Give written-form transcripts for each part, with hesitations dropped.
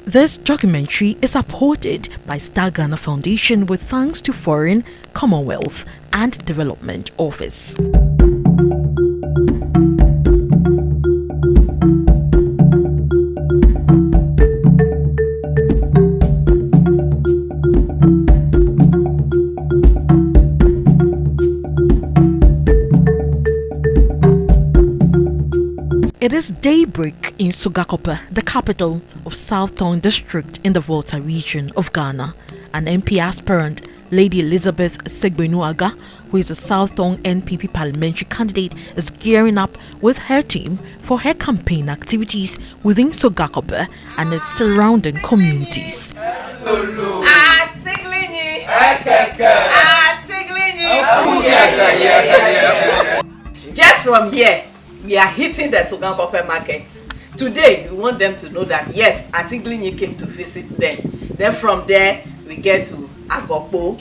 This documentary is supported by Star Ghana Foundation with thanks to Foreign, Commonwealth and Development Office. It is daybreak in Sogakope, the capital of South Tongu district in the Volta region of Ghana. An MP aspirant, Lady Elizabeth Segbenu Agah, who is a South Tongu NPP parliamentary candidate, is gearing up with her team for her campaign activities within Sogakope and its surrounding communities. Just from here, we are hitting the Sogakope market. Today, we want them to know that yes, Atiglinyi came to visit them. Then from there, we get to Agokpo.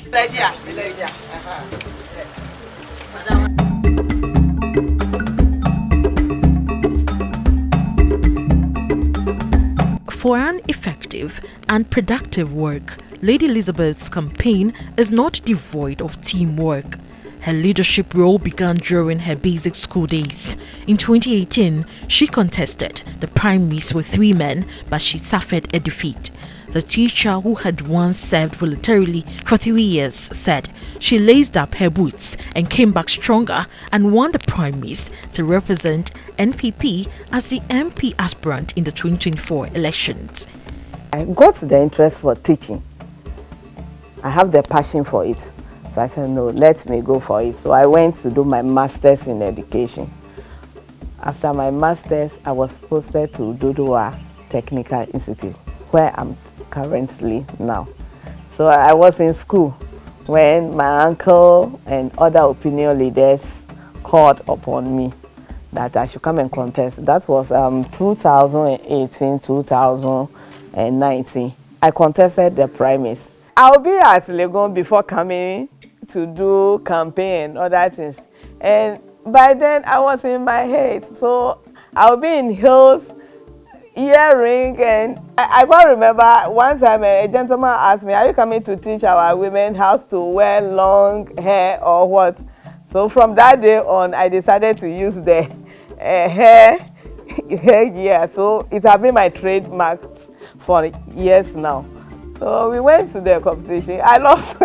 For an effective and productive work, Lady Elizabeth's campaign is not devoid of teamwork. Her leadership role began during her basic school days. In 2018, she contested the primaries with 3 men, but she suffered a defeat. The teacher, who had once served voluntarily for 3 years, said she laced up her boots and came back stronger and won the primaries to represent NPP as the MP aspirant in the 2024 elections. I got the interest for teaching. I have the passion for it. So I said, no, let me go for it. So I went to do my master's in education. After my master's, I was posted to Dodowa Technical Institute, where I'm currently now. So I was in school when my uncle and other opinion leaders called upon me that I should come and contest. That was 2018, 2019. I contested the primaries. I'll be at Legon before coming to do campaign and other things, and by then I was in my head, so I'll be in heels, earring, and I can't remember one time a gentleman asked me, are you coming to teach our women how to wear long hair or what? So from that day on, I decided to use the hair gear. So it has been my trademark for years now. So we went to the competition. I lost.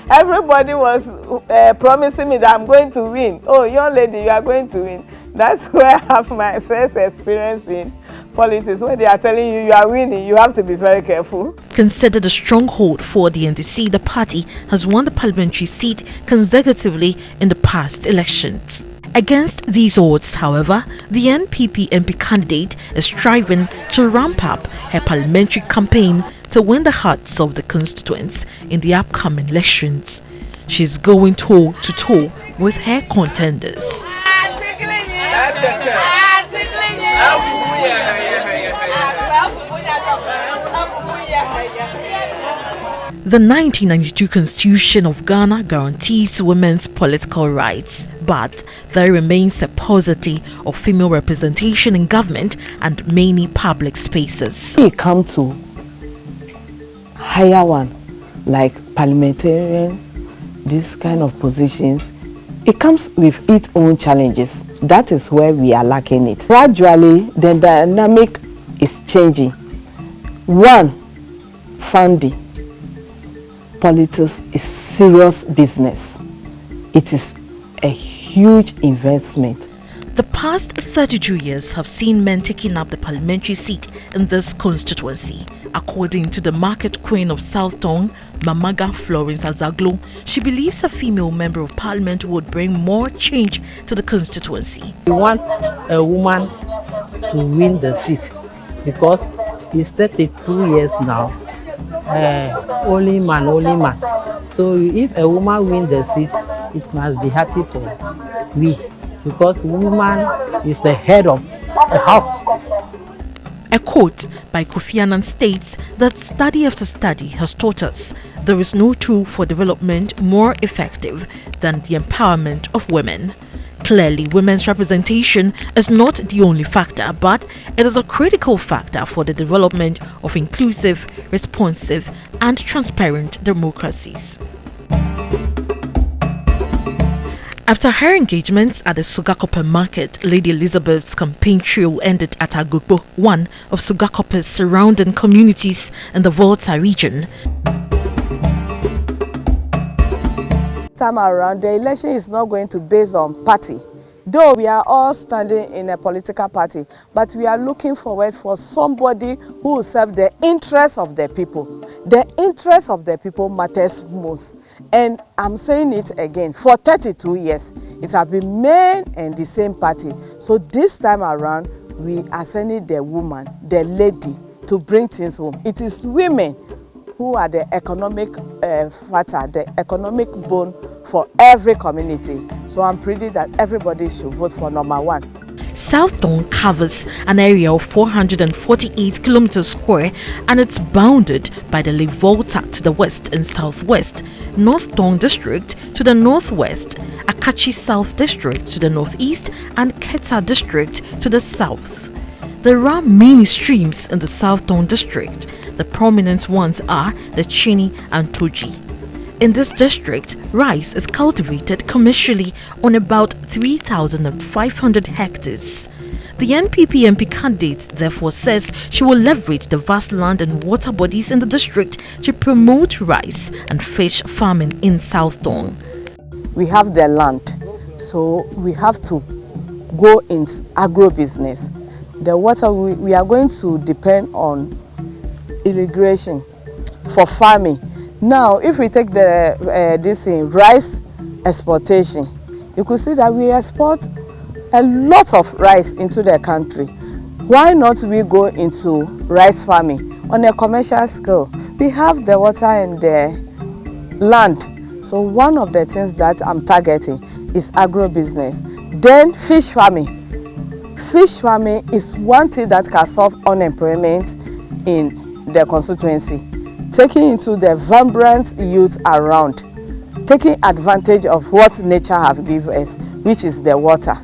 Everybody was promising me that I'm going to win. Oh, young lady, you are going to win. That's where I have my first experience in politics. When they are telling you are winning, you have to be very careful. Considered a stronghold for the NDC, the party has won the parliamentary seat consecutively in the past elections. Against these odds, however, the NPP MP candidate is striving to ramp up her parliamentary campaign to win the hearts of the constituents in the upcoming elections. She's going toe to toe with her contenders. The 1992 Constitution of Ghana guarantees women's political rights, but there remains a paucity of female representation in government and many public spaces. We come to higher one, like parliamentarians, this kind of positions, it comes with its own challenges. That is where we are lacking it. Gradually, the dynamic is changing. One, funding. Politics is serious business. It is a huge investment. The past 32 years have seen men taking up the parliamentary seat in this constituency. According to the market queen of South Tongu, Mamaga Florence Azaglo, she believes a female member of parliament would bring more change to the constituency. We want a woman to win the seat because it's 32 years now. Only man. So if a woman wins the seat, it must be happy for me because woman is the head of a house. A quote by Kofi Annan states that study after study has taught us there is no tool for development more effective than the empowerment of women. Clearly, women's representation is not the only factor, but it is a critical factor for the development of inclusive, responsive, and transparent democracies. After her engagements at the Sugakope market, Lady Elizabeth's campaign trail ended at Agogbo, one of Sugakope's surrounding communities in the Volta region. Time around, the election is not going to be based on party. Though we are all standing in a political party, but we are looking forward for somebody who will serve the interests of the people. The interests of the people matters most. And I'm saying it again, for 32 years, it has been men and the same party. So this time around, we are sending the woman, the lady, to bring things home. It is women who are the economic factor, the economic bone for every community. So I'm pretty that everybody should vote for number 1. South Tongu covers an area of 448 kilometers square and it's bounded by the Lake Volta to the west and southwest, North Tongu District to the northwest, Akachi South District to the northeast, and Keta District to the south. There are many streams in the South Tongu District. The prominent ones are the Chini and Toji. In this district, rice is cultivated commercially on about 3,500 hectares. The NPP MP candidate therefore says she will leverage the vast land and water bodies in the district to promote rice and fish farming in South Tongu. We have the land, so we have to go into agro-business. The water, we are going to depend on irrigation for farming. Now, if we take the rice exportation, you could see that we export a lot of rice into the country. Why not we go into rice farming on a commercial scale? We have the water and the land. So one of the things that I'm targeting is agro-business. Then fish farming. Fish farming is one thing that can solve unemployment in the constituency, taking into the vibrant youth around, taking advantage of what nature have given us, which is the water.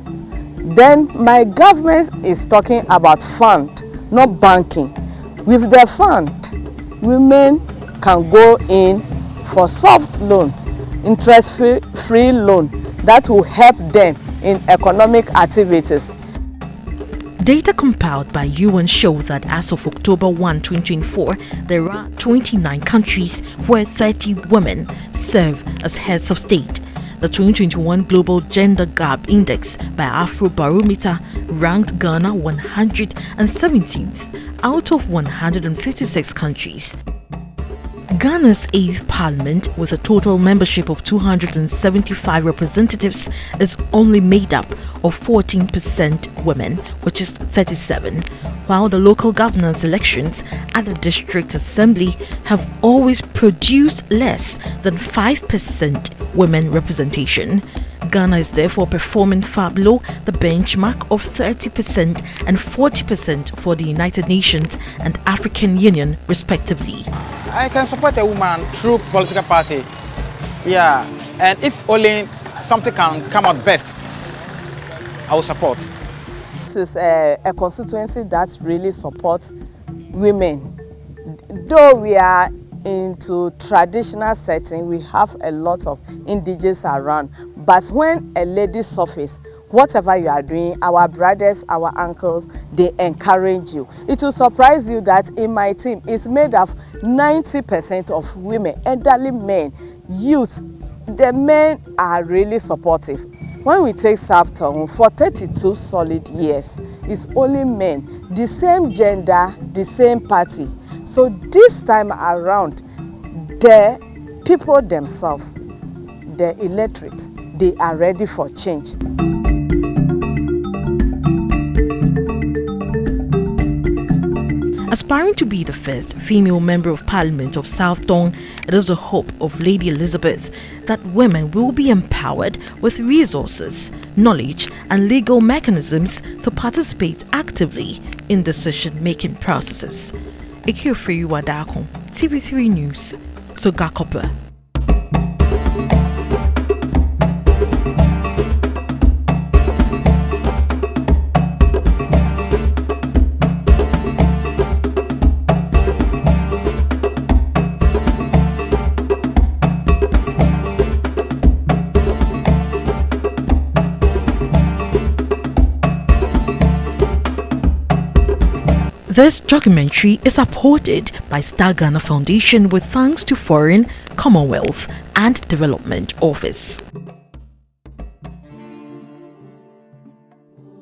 Then my government is talking about fund, not banking. With the fund, women can go in for soft loan, interest-free loan that will help them in economic activities. Data compiled by UN show that as of October 1, 2024, there are 29 countries where 30 women serve as heads of state. The 2021 Global Gender Gap Index by Afrobarometer ranked Ghana 117th out of 156 countries. Ghana's 8th parliament, with a total membership of 275 representatives, is only made up of 14% women, which is 37, while the local governance elections at the district assembly have always produced less than 5% women representation. Ghana is therefore performing far below the benchmark of 30% and 40% for the United Nations and African Union, respectively. I can support a woman through political party. Yeah, and if only something can come out best, I will support. This is a constituency that really supports women. Though we are into traditional setting, we have a lot of indigenous around. But when a lady surfaces, whatever you are doing, our brothers, our uncles, they encourage you. It will surprise you that in my team, it's made of 90% of women, elderly men, youth. The men are really supportive. When we take South Tongu, for 32 solid years, it's only men, the same gender, the same party. So this time around, the people themselves, the electorate, they are ready for change. Aspiring to be the first female member of parliament of South Tongu, it is the hope of Lady Elizabeth that women will be empowered with resources, knowledge and legal mechanisms to participate actively in decision-making processes. Ikiofri Wadako, TV3 News, Sugakope. This documentary is supported by Star Ghana Foundation with thanks to Foreign, Commonwealth and Development Office.